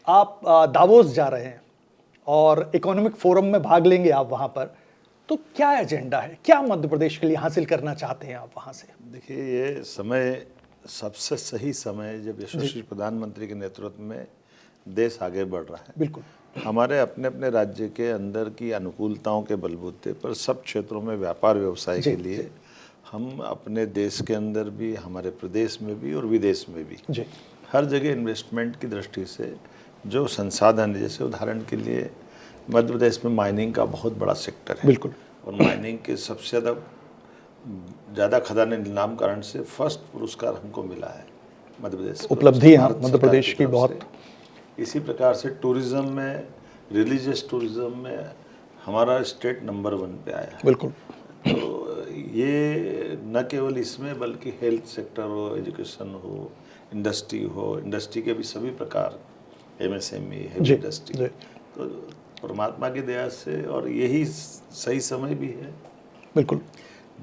आप दावोस जा रहे हैं और इकोनॉमिक फोरम में भाग लेंगे आप वहाँ पर, तो क्या एजेंडा है, क्या मध्य प्रदेश के लिए हासिल करना चाहते हैं आप वहाँ से? देखिए, ये समय सबसे सही समय है जब यशस्वी प्रधानमंत्री के नेतृत्व में देश आगे बढ़ रहा है। बिल्कुल। हमारे अपने अपने राज्य के अंदर की अनुकूलताओं के बलबूते पर सब क्षेत्रों में व्यापार व्यवसाय के लिए हम अपने देश के अंदर भी, हमारे प्रदेश में भी और विदेश में भी जी हर जगह इन्वेस्टमेंट की दृष्टि से जो संसाधन है, जैसे उदाहरण के लिए मध्य प्रदेश में माइनिंग का बहुत बड़ा सेक्टर है। बिल्कुल। और माइनिंग के सबसे ज़्यादा खदानें नामकरण से फर्स्ट पुरस्कार हमको मिला है मध्य प्रदेश। उपलब्धि है मध्य प्रदेश की बहुत। इसी प्रकार से टूरिज्म में, रिलीजियस टूरिज्म में हमारा स्टेट नंबर 1 पे आया है। बिल्कुल। तो ये न केवल इसमें बल्कि हेल्थ सेक्टर हो, एजुकेशन हो, इंडस्ट्री के भी सभी प्रकार, MSME, हेवी इंडस्ट्री, तो परमात्मा की दया से, और यही सही समय भी है। बिल्कुल।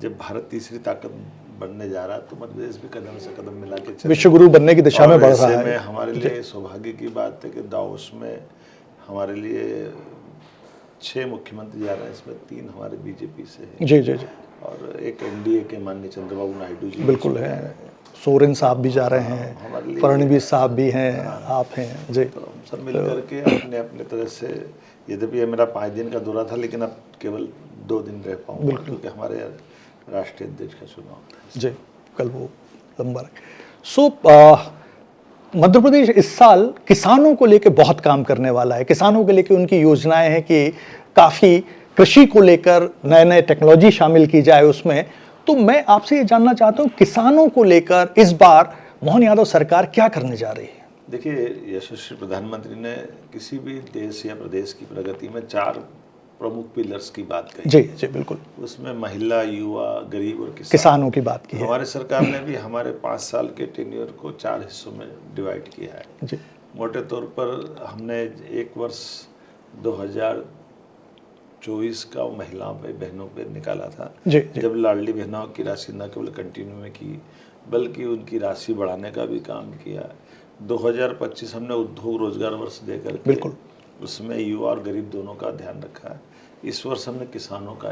जब भारत तीसरी ताकत बनने जा रहा है तो मध्य प्रदेश भी कदम से कदम मिला के चले, विश्व गुरु बनने की दिशा में बढ़ रहा है। में हमारे लिए सौभाग्य की बात है कि दावोस में हमारे लिए 6 मुख्यमंत्री जा रहे हैं, इसमें 3 हमारे बीजेपी से हैं। जी जी जी। और एक NDA के माननीय चंद्रबाबू नायडू जी बिल्कुल है, सोरेन साहब भी जा रहे हैं, फडणवीस साहब भी हैं, आप हैं जी। तो हम सब मिल करके अपने अपने तरह से, यद्यपि ये मेरा 5 दिन का दौरा था लेकिन अब केवल 2 दिन रह पाऊंगा क्योंकि हमारे राष्ट्रीय अध्यक्ष का चुनाव था जी, कल वो लंबा सो मध्य प्रदेश इस साल किसानों को लेकर बहुत काम करने वाला है। किसानों के लेकर उनकी योजनाएं हैं कि काफ़ी कृषि को लेकर नए नए टेक्नोलॉजी शामिल की जाए उसमें। तो मैं आपसे ये जानना चाहता हूँ, किसानों को लेकर इस बार मोहन यादव सरकार क्या करने जा रही है? देखिए, यशस्वी प्रधानमंत्री ने किसी भी देश या प्रदेश की प्रगति में 4 प्रमुख पिलर्स की बात कही। जी जी बिल्कुल। उसमें महिला, युवा, गरीब और किसानों की बात की है। हमारे सरकार ने भी हमारे 5 साल के टेन्योर को 4 हिस्सों में डिवाइड किया है। जी। मोटे तौर पर हमने एक वर्ष 2024 का महिलाओं पे, बहनों पे निकाला था जी। जब लाडली बहनों की राशि न केवल कंटिन्यू में की बल्कि उनकी राशि बढ़ाने का भी काम किया। 2025 हमने उद्योग रोजगार वर्ष देकर के उसमें युवा और गरीब दोनों का ध्यान रखा है। इस वर्ष हमने किसानों का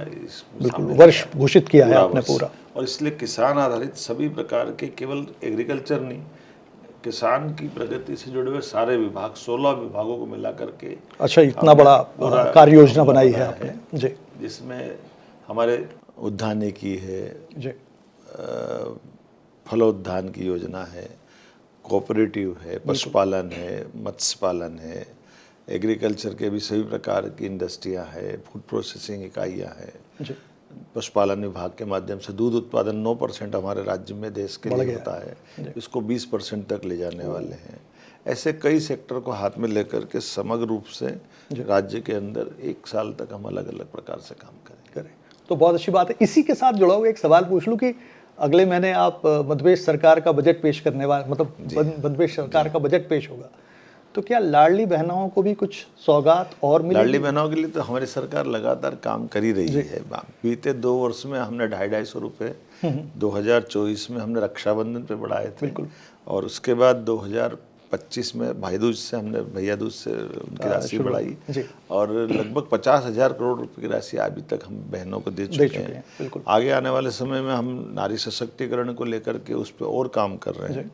वर्ष घोषित किया है आपने पूरा, और इसलिए किसान आधारित सभी प्रकार के, केवल एग्रीकल्चर नहीं, किसान की प्रगति से जुड़े हुए सारे विभाग, 16 विभागों को मिला करके अच्छा इतना बड़ा कार्य योजना बनाई है आपने जी, जिसमें हमारे उद्यानिकी है जी, फलोद्यान की योजना है, कोऑपरेटिव है, पशुपालन है, मत्स्य पालन है, एग्रीकल्चर के भी सभी प्रकार की इंडस्ट्रियां है, फूड प्रोसेसिंग इकाइयां हैं। पशुपालन विभाग के माध्यम से दूध उत्पादन 9% हमारे राज्य में देश के लिए होता है, इसको 20% तक ले जाने वाले हैं। ऐसे कई सेक्टर को हाथ में लेकर के समग्र रूप से राज्य के अंदर 1 साल तक हम अलग अलग प्रकार से काम करें। तो बहुत अच्छी बात है। इसी के साथ जुड़ा हुआ एक सवाल पूछ लूँ कि अगले महीने आप मध्य प्रदेश सरकार का बजट पेश करने वाले, मतलब मध्य प्रदेश सरकार का बजट पेश होगा, तो क्या लाडली बहनों को भी कुछ सौगात और मिलेगी? लाडली बहनों के लिए तो हमारी सरकार लगातार काम कर ही रही है। बीते 2 वर्ष में हमने 250-250 रुपये 2024 में हमने रक्षाबंधन पे बढ़ाए थे, और उसके बाद 2025 में भाई दूज से हमने, भैया दूज से उनकी राशि बढ़ाई, और लगभग 50,000 करोड़ रुपए की राशि अभी तक हम बहनों को दे चुके हैं। आगे आने वाले समय में हम नारी सशक्तिकरण को लेकर के उस पर और काम कर रहे हैं।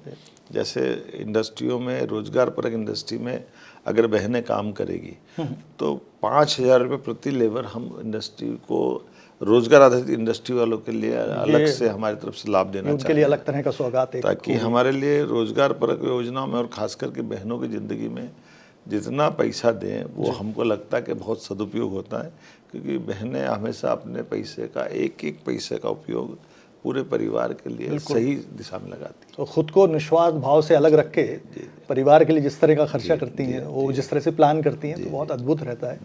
जैसे इंडस्ट्रियों में, रोजगार परक इंडस्ट्री में अगर बहनें काम करेगी तो 5,000 रुपये प्रति लेबर हम इंडस्ट्री को, रोजगार आधारित इंडस्ट्री वालों के लिए अलग से हमारी तरफ से लाभ देना उनके लिए अलग तरह का सौगात है, ताकि हमारे लिए रोजगार परक योजनाओं में और खास करके बहनों की ज़िंदगी में जितना पैसा दें वो हमको लगता है कि बहुत सदुपयोग होता है, क्योंकि बहनें हमेशा अपने पैसे का, एक एक पैसे का उपयोग पूरे परिवार के लिए सही दिशा में लगाती है। तो खुद को निस्वार्थ भाव से अलग रख के परिवार के लिए जिस तरह का खर्चा करती हैं, वो जिस तरह से प्लान करती हैं, तो बहुत अद्भुत रहता है।